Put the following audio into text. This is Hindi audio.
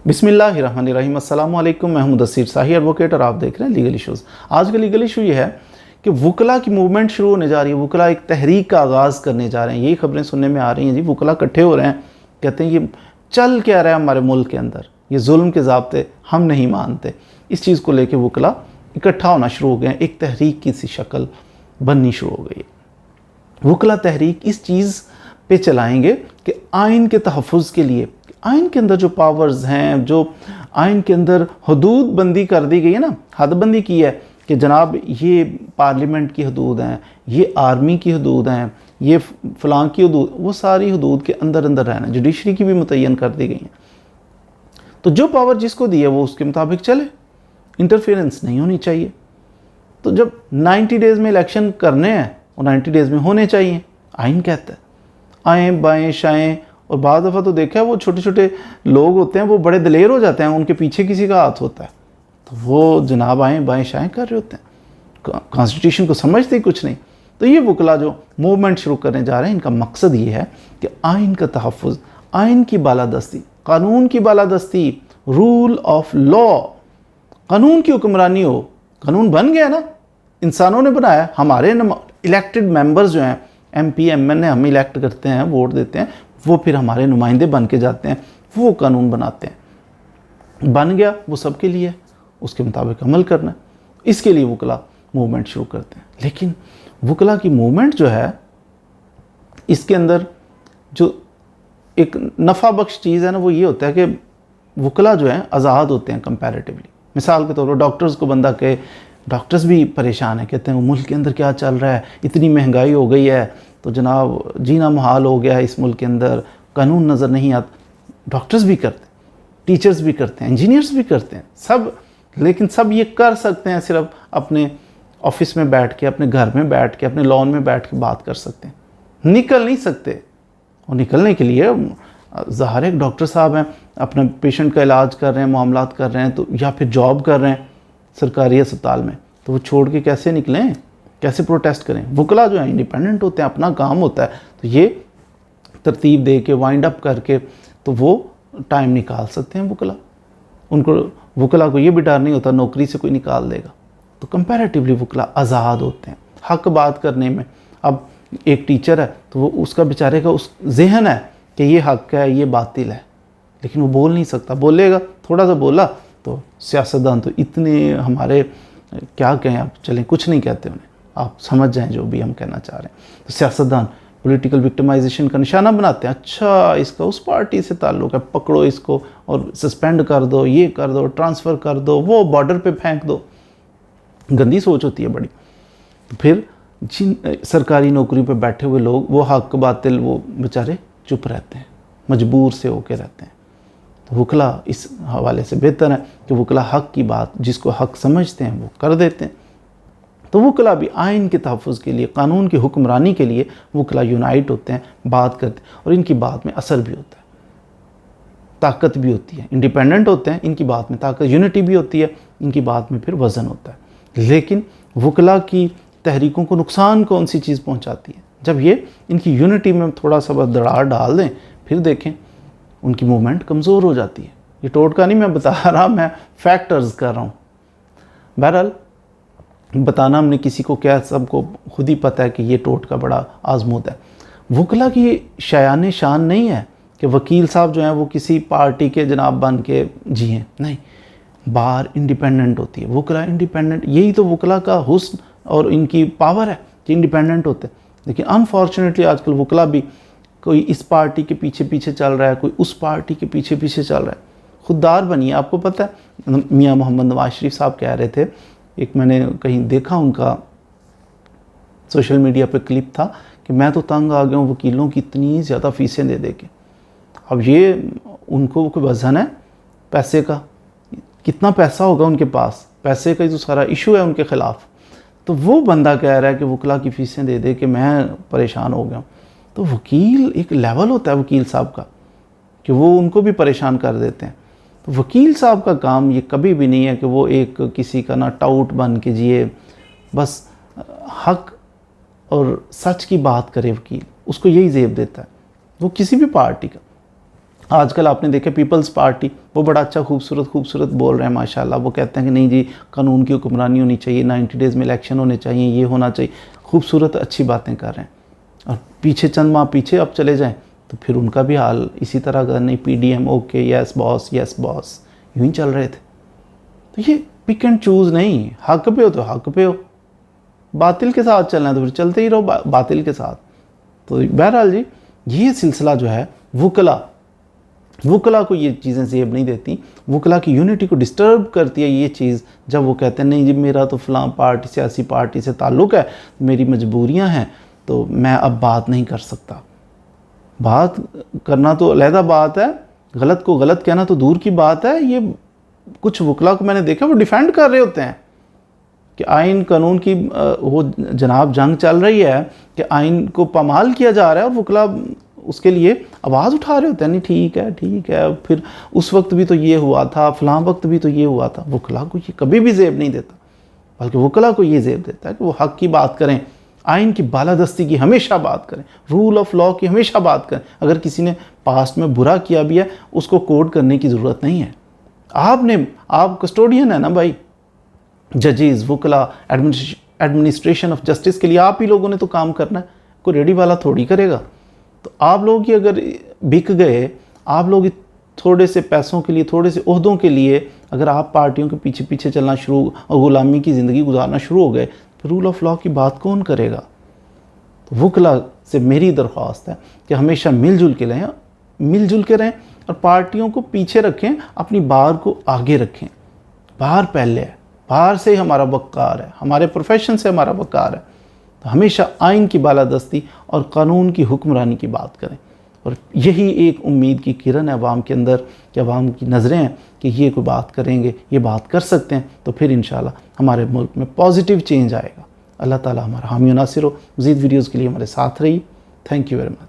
बिस्मिल्लाहिर्रहमानिर्रहीम। अस्सलाम वालेकुम। मैं मुदस्सिर साही एडवोकेट और आप देख रहे हैं लीगल इशूज़। आज का लीगल इशू ये है कि वकला की मूवमेंट शुरू होने जा रही है। वकला एक तहरीक का आगाज़ करने जा रहे हैं। यही खबरें सुनने में आ रही हैं जी। वकला इकट्ठे हो रहे हैं, कहते हैं ये चल क्या रहा है हमारे मुल्क के अंदर, ये जुल्म के ज़ाब्ते हम नहीं मानते। इस चीज़ को लेकर वकला इकट्ठा होना शुरू हो गए हैं। एक तहरीक की सी शक्ल बननी शुरू हो गई है। वकला तहरीक इस चीज़ पे चलाएंगे कि आइन के तहफ़्फ़ुज़ के लिए, आइन के अंदर जो पावर्स हैं, जो आइन के अंदर हदूद बंदी कर दी गई है ना, हदबंदी की है कि जनाब ये पार्लियामेंट की हदूद हैं, ये आर्मी की हदूद हैं, ये फ़लाँ की हदूद, वो सारी हदूद के अंदर अंदर रहना। जुडिशरी की भी मुतय्यन कर दी गई हैं। तो जो पावर जिसको दी है वो उसके मुताबिक चले, इंटरफेरेंस नहीं होनी चाहिए। तो जब 90 डेज़ में इलेक्शन करने हैं और 90 डेज़ में होने चाहिए, आइन कहता है। आएँ बाएँ शाएँ, और बाद दफ़ा तो देखा है वो छोटे छोटे लोग होते हैं, वो बड़े दिलेर हो जाते हैं, उनके पीछे किसी का हाथ होता है तो वो जनाब आएँ बाएँ शाएँ कर रहे होते हैं, कॉन्स्टिट्यूशन को समझते ही कुछ नहीं। तो ये वकला जो मूवमेंट शुरू करने जा रहे हैं, इनका मकसद ये है कि आइन का तहफ़्फ़ुज़, आइन की बालादस्ती, कानून की बालादस्ती, रूल ऑफ लॉ, कानून की हुक्मरानी हो। कानून बन गया ना, इंसानों ने बनाया, हमारे इलेक्टेड मेंबर्स जो हैं, MP MN हम इलेक्ट करते हैं, वोट देते हैं, वो फिर हमारे नुमाइंदे बन के जाते हैं, वो कानून बनाते हैं। बन गया वो सबके लिए, उसके मुताबिक अमल करना है। इसके लिए वकला मूवमेंट शुरू करते हैं। लेकिन वकला की मूवमेंट जो है, इसके अंदर जो एक नफ़ा बख्श चीज़ है ना, वो ये होता है कि वकला जो है आज़ाद होते हैं कंपैरेटिवली। मिसाल के तौर पर डॉक्टर्स को बंदा कहे, डॉक्टर्स भी परेशान है, कहते हैं मुल्क के अंदर क्या चल रहा है, इतनी महंगाई हो गई है तो जनाब जीना मुहाल हो गया है इस मुल्क के अंदर, कानून नज़र नहीं आता। डॉक्टर्स भी करते हैं, टीचर्स भी करते हैं, इंजीनियर्स भी करते हैं, सब। लेकिन सब ये कर सकते हैं सिर्फ अपने ऑफिस में बैठ के, अपने घर में बैठ के, अपने लॉन में बैठ के बात कर सकते हैं, निकल नहीं सकते। और निकलने के लिए ज़ाहिर एक डॉक्टर साहब हैं, अपने पेशेंट का इलाज कर रहे हैं, मामलात कर रहे हैं, तो या फिर जॉब कर रहे हैं सरकारी अस्पताल में, तो वो छोड़ के कैसे निकलें, कैसे प्रोटेस्ट करें। वकला जो है इंडिपेंडेंट होते हैं, अपना काम होता है, तो ये तरतीब दे के वाइंड अप करके तो वो टाइम निकाल सकते हैं वकला। उनको वकला को ये भी डर नहीं होता नौकरी से कोई निकाल देगा। तो कंपैरेटिवली वकला आज़ाद होते हैं हक बात करने में। अब एक टीचर है तो वो उसका बेचारे का उस जहन है कि ये हक है, ये बातिल है, लेकिन वो बोल नहीं सकता। बोलेगा, थोड़ा सा बोला तो सियासतदान तो इतने हमारे, क्या कहें, आप चलें कुछ नहीं कहते उन्हें, आप समझ जाएं जो भी हम कहना चाह रहे हैं। तो सियासतदान पॉलिटिकल विक्टिमाइजेशन का निशाना बनाते हैं। अच्छा इसका उस पार्टी से ताल्लुक़ है, पकड़ो इसको और सस्पेंड कर दो, ये कर दो, ट्रांसफ़र कर दो, वो बॉर्डर पे फेंक दो। गंदी सोच होती है बड़ी। तो फिर जिन सरकारी नौकरी पे बैठे हुए लोग, वो हक बातिल, वो बेचारे चुप रहते हैं, मजबूर से होके रहते हैं। तो वकला इस हवाले से बेहतर है कि वकला हक की बात, जिसको हक समझते हैं वो कर देते हैं। तो वकला भी आइन के तहफ़्फ़ुज़ के लिए, कानून की हुक्मरानी के लिए वकला यूनाइट होते हैं, बात करते हैं, और इनकी बात में असर भी होता है, ताकत भी होती है। इंडिपेंडेंट होते हैं, इनकी बात में ताकत, यूनिटी भी होती है, इनकी बात में फिर वज़न होता है। लेकिन वकला की तहरीकों को नुकसान कौन सी चीज़ पहुँचाती है? जब ये इनकी यूनिटी में थोड़ा सा बस दरार डाल दें, फिर देखें उनकी मूवमेंट कमज़ोर हो जाती है। ये टोटका नहीं मैं बता रहा, मैं फैक्टर्स कर रहा हूँ। बहरहाल बताना हमने किसी को क्या, सबको खुद ही पता है कि ये टोटका बड़ा आजमूद है। वकला की शायान शान नहीं है कि वकील साहब जो हैं वो किसी पार्टी के जनाब बन के जिएँ, नहीं। बार इंडिपेंडेंट होती है, वकला इंडिपेंडेंट। यही तो वकला का हुस्न और इनकी पावर है कि इंडिपेंडेंट होते हैं। लेकिन अनफॉर्चुनेटली आजकल वकला भी कोई इस पार्टी के पीछे पीछे चल रहा है, कोई उस पार्टी के पीछे पीछे चल रहा है, खुददार बनिए। आपको पता है मियाँ मोहम्मद नवाज शरीफ साहब कह रहे थे, एक मैंने कहीं देखा उनका सोशल मीडिया पे क्लिप था, कि मैं तो तंग आ गया हूँ वकीलों की इतनी ज़्यादा फ़ीसें दे दे के। अब ये उनको कोई वज़न है पैसे का, कितना पैसा होगा उनके पास, पैसे का ही तो सारा इशू है उनके ख़िलाफ़। तो वो बंदा कह रहा है कि वकला की फ़ीसें दे दे के मैं परेशान हो गया हूँ। तो वकील एक लेवल होता है वकील साहब का कि वो उनको भी परेशान कर देते हैं। तो वकील साहब का काम ये कभी भी नहीं है कि वो एक किसी का ना टाउट बन के जिए, बस हक और सच की बात करे वकील, उसको यही ज़ेब देता है, वो किसी भी पार्टी का। आजकल आपने देखा पीपल्स पार्टी, वो बड़ा अच्छा खूबसूरत बोल रहे हैं माशाल्लाह। वो कहते हैं कि नहीं जी कानून की हुक्मरानी होनी चाहिए, 90 डेज़ में इलेक्शन होने चाहिए, ये होना चाहिए, खूबसूरत अच्छी बातें कर रहे हैं। और पीछे चंद माह पीछे अब चले जाएं तो फिर उनका भी हाल इसी तरह का, नहीं PDM ओके यस बॉस यूँ ही चल रहे थे। तो ये पिक एंड चूज़ नहीं, हक पे हो तो हक पे हो, बातिल के साथ चलना है तो फिर चलते ही रहो बातिल के साथ। तो बहरहाल जी ये सिलसिला जो है वुकला को ये चीज़ें ज़ेब नहीं देती, वुकला की यूनिटी को डिस्टर्ब करती है ये चीज़ जब वो कहते हैं नहीं जी मेरा तो फ़लाँ पार्टी सियासी पार्टी से ताल्लुक़ है, मेरी मजबूरियां हैं तो मैं अब बात नहीं कर सकता। बात करना तो अलहदा बात है, गलत को गलत कहना तो दूर की बात है। ये कुछ वुकला को मैंने देखा वो डिफेंड कर रहे होते हैं कि आइन कानून की वो जनाब जंग चल रही है कि आइन को पामाल किया जा रहा है और वुकला उसके लिए आवाज़ उठा रहे होते हैं, नहीं ठीक है फिर उस वक्त भी तो ये हुआ था, फ़लाँ वक्त भी तो ये हुआ था। वुकला को ये कभी भी ज़ेब नहीं देता, बल्कि वुकला को ये ज़ेब देता है कि वो हक़ की बात करें, आइन की बालादस्ती की हमेशा बात करें, रूल ऑफ लॉ की हमेशा बात करें। अगर किसी ने पास्ट में बुरा किया भी है उसको कोड करने की ज़रूरत नहीं है। आप कस्टोडियन है ना भाई, जजेस, वुकला, एडमिनिस्ट्रेशन ऑफ जस्टिस के लिए आप ही लोगों ने तो काम करना है, कोई रेडी वाला थोड़ी करेगा। तो आप लोग ही अगर बिक गए, आप लोग थोड़े से पैसों के लिए, थोड़े से ओहदों के लिए अगर आप पार्टियों के पीछे पीछे चलना शुरू और ग़ुलामी की ज़िंदगी गुजारना शुरू हो गए तो रूल ऑफ लॉ की बात कौन करेगा। तो वुकला से मेरी दरख्वास्त है कि हमेशा मिलजुल के रहें और पार्टियों को पीछे रखें, अपनी बार को आगे रखें। बाहर पहले है, बाहर से हमारा वक़ार है, हमारे प्रोफेशन से हमारा वक़ार है। तो हमेशा आइन की बालादस्ती और कानून की हुक्मरानी की बात करें। और यही एक उम्मीद की किरण है अवाम के अंदर कि अवाम की नज़रें हैं कि ये कोई बात करेंगे, ये बात कर सकते हैं, तो फिर इंशाल्लाह हमारे मुल्क में पॉजिटिव चेंज आएगा। अल्लाह ताला हमारा हामी नासिर हो। मज़ीद वीडियोज़ के लिए हमारे साथ रहिए। Thank you very much.